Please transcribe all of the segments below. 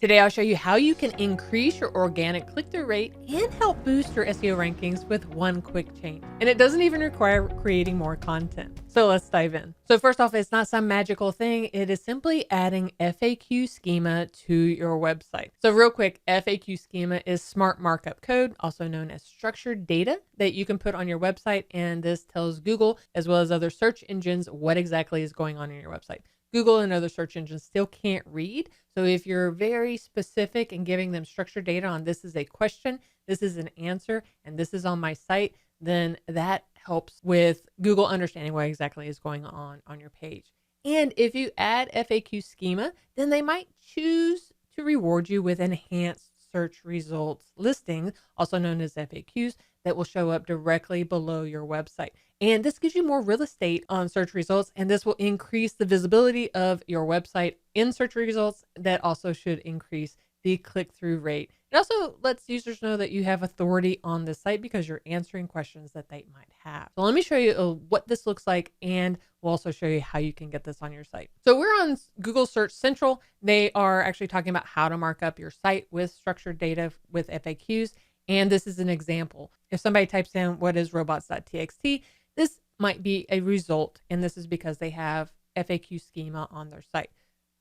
Today, I'll show you how you can increase your organic click-through rate and help boost your SEO rankings with one quick change. And it doesn't even require creating more content. So let's dive in. So first off, it's not some magical thing. It is simply adding FAQ schema to your website. So real quick, FAQ schema is smart markup code, also known as structured data that you can put on your website. And this tells Google, as well as other search engines, what exactly is going on in your website. Google and other search engines still can't read. So if you're very specific and giving them structured data on this is a question, this is an answer, and this is on my site, then that helps with Google understanding what exactly is going on your page. And if you add FAQ schema, then they might choose to reward you with enhanced search results listings, also known as FAQs, that will show up directly below your website. And this gives you more real estate on search results, and this will increase the visibility of your website in search results. That also should increase the click-through rate. It also lets users know that you have authority on the site because you're answering questions that they might have. So let me show you what this looks like, and we'll also show you how you can get this on your site. So we're on Google Search Central. They are actually talking about how to mark up your site with structured data with FAQs. And this is an example. If somebody types in what is robots.txt, this might be a result, and this is because they have FAQ schema on their site.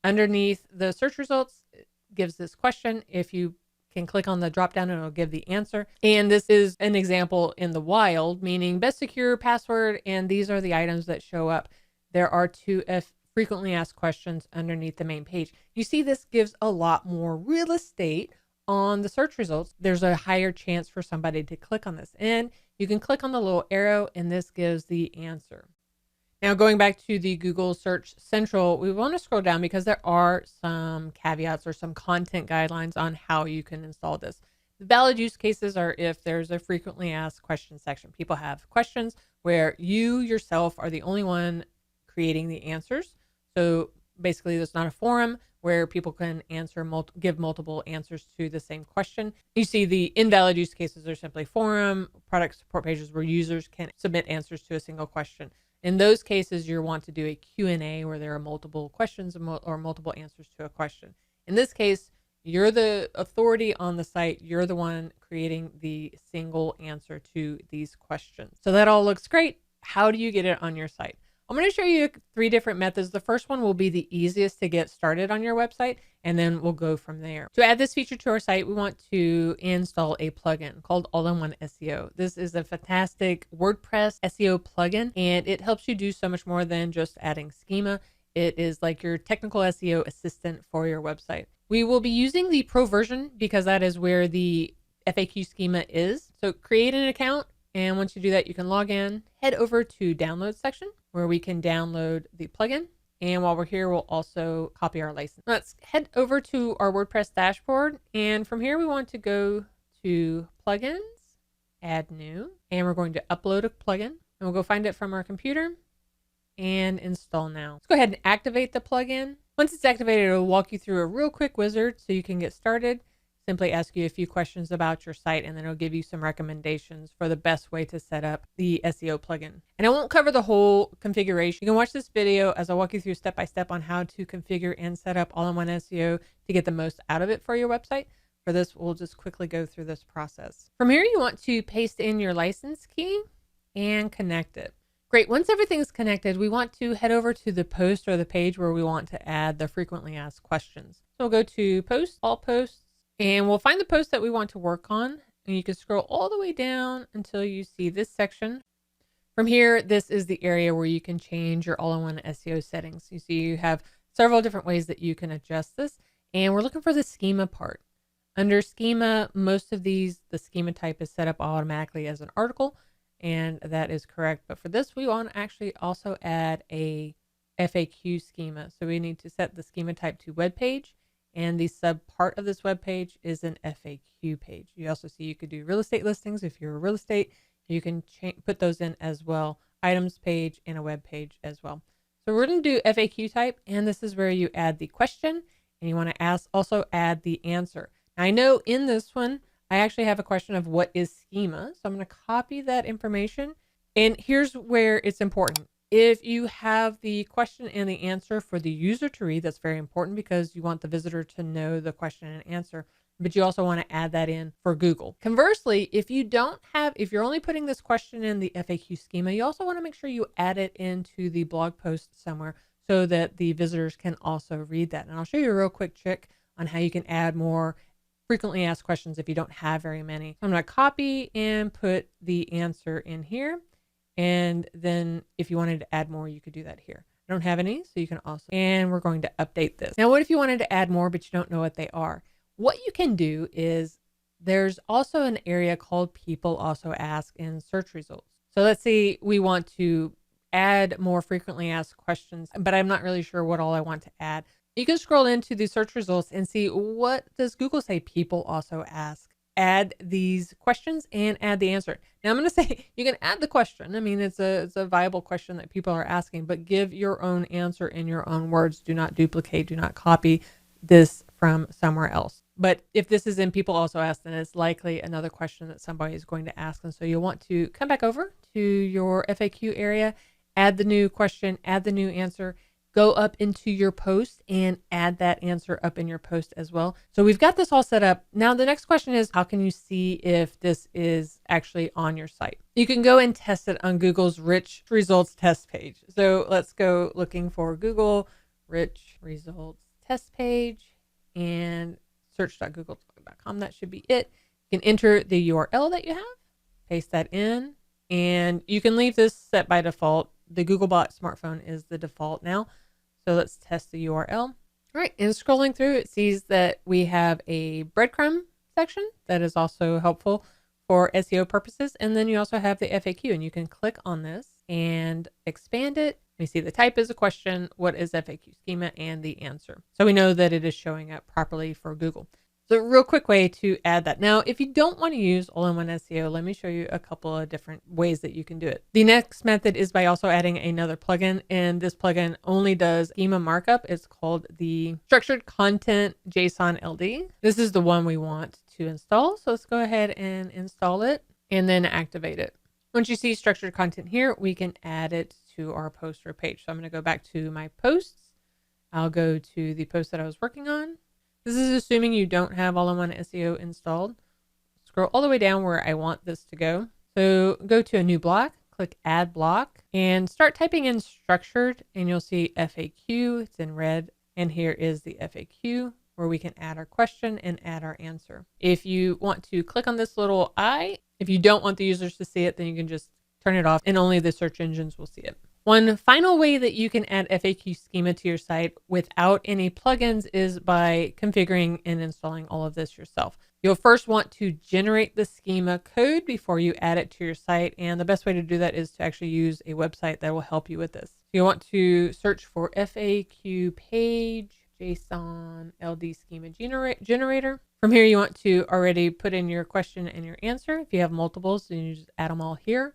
Underneath the search results, it gives this question. If you can click on the drop down, it'll give the answer. And this is an example in the wild, meaning best secure password, and these are the items that show up. There are two frequently asked questions underneath the main page. You see, this gives a lot more real estate on the search results. There's a higher chance for somebody to click on this, and you can click on the little arrow and this gives the answer. Now going back to the Google Search Central, we want to scroll down because there are some caveats or some content guidelines on how you can install this. The valid use cases are if there's a frequently asked questions section. People have questions where you yourself are the only one creating the answers. So basically there's not a forum where people can give multiple answers to the same question. You see the invalid use cases are simply forum, product support pages where users can submit answers to a single question. In those cases, you want to do a Q&A where there are multiple questions or multiple answers to a question. In this case, you're the authority on the site. You're the one creating the single answer to these questions. So that all looks great. How do you get it on your site? I'm going to show you 3 different methods. The first one will be the easiest to get started on your website, and then we'll go from there. To add this feature to our site, we want to install a plugin called All-in-One SEO. This is a fantastic WordPress SEO plugin, and it helps you do so much more than just adding schema. It is like your technical SEO assistant for your website. We will be using the pro version because that is where the FAQ schema is. So create an account, and once you do that, you can log in, head over to download section where we can download the plugin. And while we're here, we'll also copy our license. Let's head over to our WordPress dashboard. And from here, we want to go to plugins, add new, and we're going to upload a plugin. And we'll go find it from our computer and install now. Let's go ahead and activate the plugin. Once it's activated, it'll walk you through a real quick wizard so you can get started. Simply ask you a few questions about your site, and then it'll give you some recommendations for the best way to set up the SEO plugin. And I won't cover the whole configuration. You can watch this video as I walk you through step by step on how to configure and set up all-in-one SEO to get the most out of it for your website. For this, we'll just quickly go through this process. From here, you want to paste in your license key and connect it. Great. Once everything's connected, we want to head over to the post or the page where we want to add the frequently asked questions. So we'll go to post, all posts, and we'll find the post that we want to work on. And you can scroll all the way down until you see this section. From here, this is the area where you can change your all-in-one SEO settings. You see you have several different ways that you can adjust this. And we're looking for the schema part. Under schema, most of these, the schema type is set up automatically as an article. And that is correct. But for this, we want to actually also add a FAQ schema. So we need to set the schema type to web page. And the sub part of this web page is an FAQ page. You also see you could do real estate listings. If you're a real estate, you can put those in as well. Items page and a web page as well. So we're going to do FAQ type, and this is where you add the question, and you want to also add the answer. Now, I know in this one, I actually have a question of what is schema. So I'm going to copy that information. And here's where it's important. If you have the question and the answer for the user to read, that's very important because you want the visitor to know the question and answer, but you also want to add that in for Google. Conversely, if you're only putting this question in the FAQ schema, you also want to make sure you add it into the blog post somewhere so that the visitors can also read that. And I'll show you a real quick trick on how you can add more frequently asked questions if you don't have very many. So I'm going to copy and put the answer in here. And then if you wanted to add more, you could do that here. I don't have any, so you can also, and we're going to update this. Now, what if you wanted to add more, but you don't know what they are? What you can do is there's also an area called people also ask in search results. So let's say we want to add more frequently asked questions, but I'm not really sure what all I want to add. You can scroll into the search results and see what does Google say people also ask. Add these questions and add the answer. Now I'm going to say you can add the question. I mean, it's a viable question that people are asking, but give your own answer in your own words. Do not duplicate, do not copy this from somewhere else. But if this is in people also ask, then it's likely another question that somebody is going to ask. And so you'll want to come back over to your FAQ area, add the new question, add the new answer, go up into your post and add that answer up in your post as well. So we've got this all set up. Now the next question is, how can you see if this is actually on your site? You can go and test it on Google's rich results test page. So let's go looking for Google rich results test page and search.google.com. That should be it. You can enter the URL that you have, paste that in, and you can leave this set by default. The Googlebot smartphone is the default now. So let's test the URL. All right, and scrolling through, it sees that we have a breadcrumb section that is also helpful for SEO purposes. And then you also have the FAQ, and you can click on this and expand it. We see the type is a question, what is FAQ schema, and the answer. So we know that it is showing up properly for Google. So a real quick way to add that. Now, if you don't want to use all-in-one SEO, let me show you a couple of different ways that you can do it. The next method is by also adding another plugin, and this plugin only does schema markup. It's called the Structured Content JSON LD. This is the one we want to install. So let's go ahead and install it and then activate it. Once you see structured content here, we can add it to our post or page. So I'm going to go back to my posts. I'll go to the post that I was working on. This is assuming you don't have all-in-one SEO installed. Scroll all the way down where I want this to go. So go to a new block, click add block, and start typing in structured, and you'll see FAQ. It's in red. And here is the FAQ where we can add our question and add our answer. If you want to click on this little eye, if you don't want the users to see it, then you can just turn it off and only the search engines will see it. One final way that you can add FAQ schema to your site without any plugins is by configuring and installing all of this yourself. You'll first want to generate the schema code before you add it to your site. And the best way to do that is to actually use a website that will help you with this. You'll want to search for FAQ page JSON LD schema generator. From here, you want to already put in your question and your answer. If you have multiples, then you just add them all here.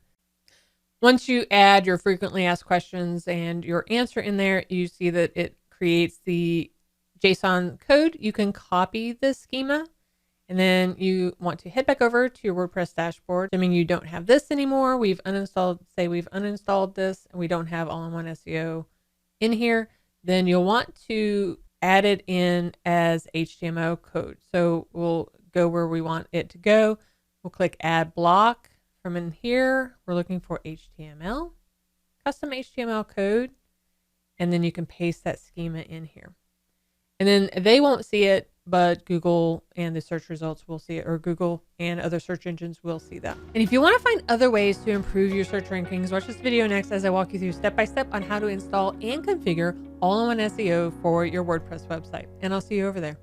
Once you add your frequently asked questions and your answer in there, you see that it creates the JSON code. You can copy the schema, and then you want to head back over to your WordPress dashboard. Assuming you don't have this anymore, we've uninstalled this, and we don't have all-in-one SEO in here, then you'll want to add it in as HTML code. So we'll go where we want it to go. We'll click add block. From in here, we're looking for HTML, custom HTML code, and then you can paste that schema in here. And then they won't see it, but Google and the search results will see it, or Google and other search engines will see that. And if you want to find other ways to improve your search rankings, watch this video next as I walk you through step-by-step on how to install and configure all-in-one SEO for your WordPress website. And I'll see you over there.